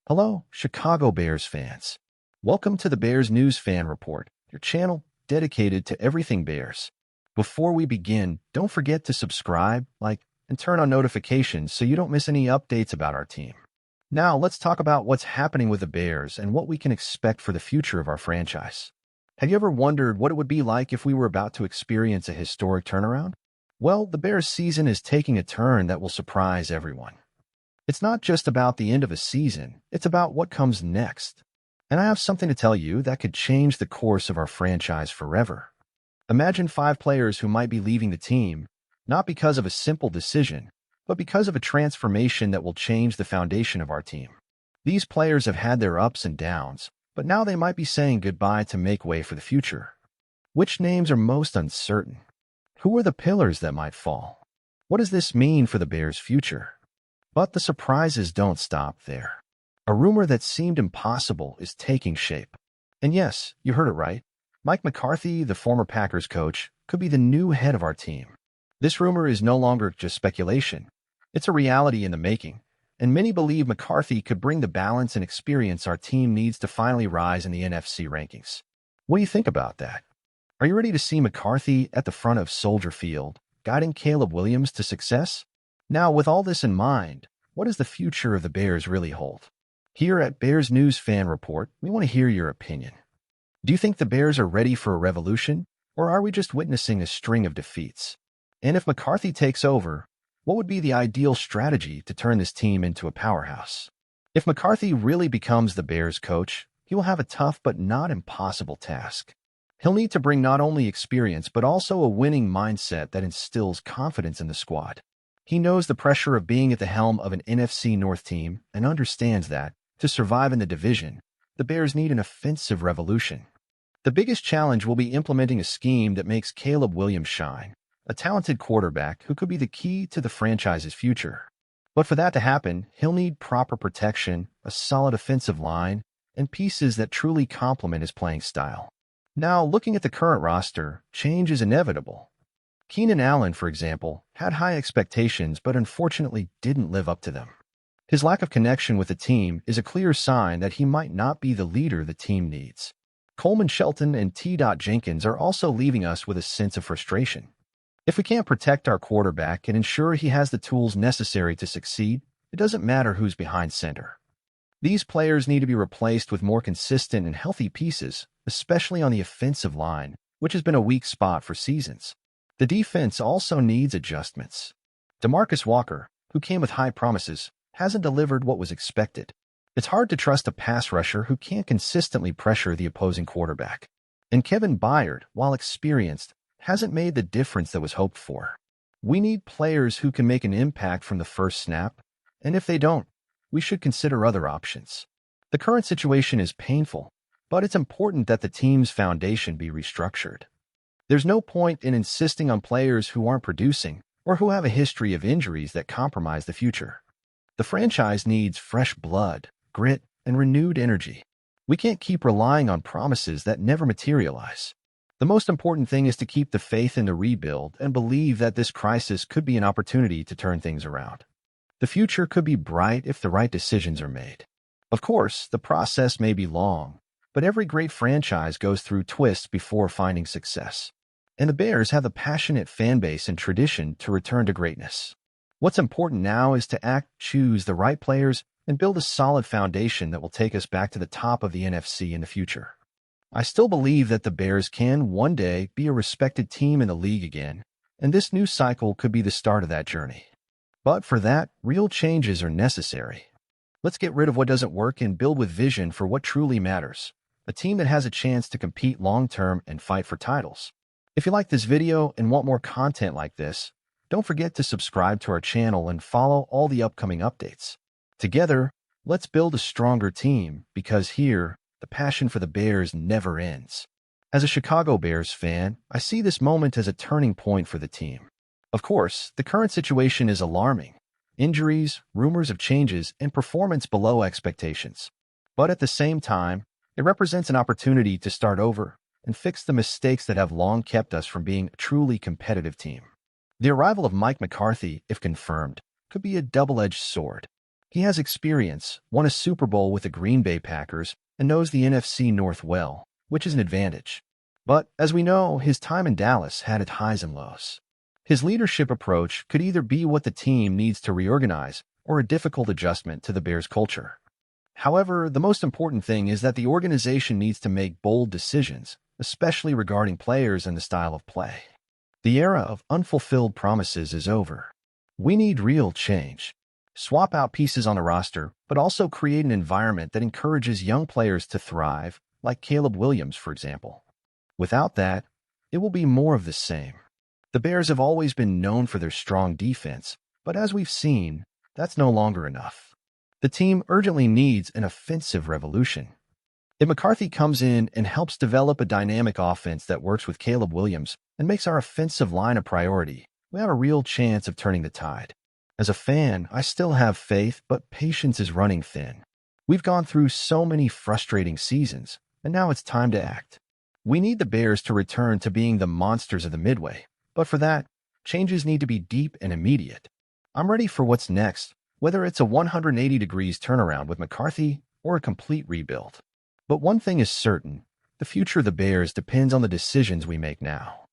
Hello, Chicago Bears fans. Welcome to the Bears News Fan Report, your channel dedicated to everything Bears. Before we begin, don't forget to subscribe, like, and turn on notifications so you don't miss any updates about our team. Now, let's talk about what's happening with the Bears and what we can expect for the future of our franchise. Have you ever wondered what it would be like if we were about to experience a historic turnaround? Well, the Bears season is taking a turn that will surprise everyone. It's not just about the end of a season, it's about what comes next. And I have something to tell you that could change the course of our franchise forever. Imagine 5 players who might be leaving the team, not because of a simple decision, but because of a transformation that will change the foundation of our team. These players have had their ups and downs, but now they might be saying goodbye to make way for the future. Which names are most uncertain? Who are the pillars that might fall? What does this mean for the Bears' future? But the surprises don't stop there. A rumor that seemed impossible is taking shape. And yes, you heard it right. Mike McCarthy, the former Packers coach, could be the new head of our team. This rumor is no longer just speculation. It's a reality in the making, and many believe McCarthy could bring the balance and experience our team needs to finally rise in the NFC rankings. What do you think about that? Are you ready to see McCarthy at the front of Soldier Field, guiding Caleb Williams to success? Now, with all this in mind, what does the future of the Bears really hold? Here at Bears News Fan Report, we want to hear your opinion. Do you think the Bears are ready for a revolution, or are we just witnessing a string of defeats? And if McCarthy takes over, what would be the ideal strategy to turn this team into a powerhouse? If McCarthy really becomes the Bears coach, he will have a tough but not impossible task. He'll need to bring not only experience but also a winning mindset that instills confidence in the squad. He knows the pressure of being at the helm of an NFC North team and understands that, to survive in the division, the Bears need an offensive revolution. The biggest challenge will be implementing a scheme that makes Caleb Williams shine, a talented quarterback who could be the key to the franchise's future. But for that to happen, he'll need proper protection, a solid offensive line, and pieces that truly complement his playing style. Now, looking at the current roster, change is inevitable. Keenan Allen, for example, had high expectations but unfortunately didn't live up to them. His lack of connection with the team is a clear sign that he might not be the leader the team needs. Coleman Shelton and T. Jenkins are also leaving us with a sense of frustration. If we can't protect our quarterback and ensure he has the tools necessary to succeed, it doesn't matter who's behind center. These players need to be replaced with more consistent and healthy pieces, especially on the offensive line, which has been a weak spot for seasons. The defense also needs adjustments. DeMarcus Walker, who came with high promises, hasn't delivered what was expected. It's hard to trust a pass rusher who can't consistently pressure the opposing quarterback. And Kevin Byard, while experienced, hasn't made the difference that was hoped for. We need players who can make an impact from the first snap, and if they don't, we should consider other options. The current situation is painful, but it's important that the team's foundation be restructured. There's no point in insisting on players who aren't producing or who have a history of injuries that compromise the future. The franchise needs fresh blood, grit, and renewed energy. We can't keep relying on promises that never materialize. The most important thing is to keep the faith in the rebuild and believe that this crisis could be an opportunity to turn things around. The future could be bright if the right decisions are made. Of course, the process may be long, but every great franchise goes through twists before finding success. And the Bears have the passionate fan base and tradition to return to greatness. What's important now is to choose the right players, and build a solid foundation that will take us back to the top of the NFC in the future. I still believe that the Bears can one day be a respected team in the league again, and this new cycle could be the start of that journey. But for that, real changes are necessary. Let's get rid of what doesn't work and build with vision for what truly matters. A team that has a chance to compete long-term and fight for titles. If you like this video and want more content like this, don't forget to subscribe to our channel and follow all the upcoming updates. Together, let's build a stronger team, because here, the passion for the Bears never ends. As a Chicago Bears fan, I see this moment as a turning point for the team. Of course, the current situation is alarming. Injuries, rumors of changes, and performance below expectations. But at the same time, it represents an opportunity to start over, and fix the mistakes that have long kept us from being a truly competitive team. The arrival of Mike McCarthy, if confirmed, could be a double-edged sword. He has experience, won a Super Bowl with the Green Bay Packers, and knows the NFC North well, which is an advantage. But, as we know, his time in Dallas had its highs and lows. His leadership approach could either be what the team needs to reorganize or a difficult adjustment to the Bears' culture. However, the most important thing is that the organization needs to make bold decisions, especially regarding players and the style of play. The era of unfulfilled promises is over. We need real change. Swap out pieces on the roster, but also create an environment that encourages young players to thrive, like Caleb Williams, for example. Without that, it will be more of the same. The Bears have always been known for their strong defense, but as we've seen, that's no longer enough. The team urgently needs an offensive revolution. If McCarthy comes in and helps develop a dynamic offense that works with Caleb Williams and makes our offensive line a priority, we have a real chance of turning the tide. As a fan, I still have faith, but patience is running thin. We've gone through so many frustrating seasons, and now it's time to act. We need the Bears to return to being the monsters of the Midway, but for that, changes need to be deep and immediate. I'm ready for what's next, whether it's a 180 degrees turnaround with McCarthy or a complete rebuild. But one thing is certain, the future of the Bears depends on the decisions we make now.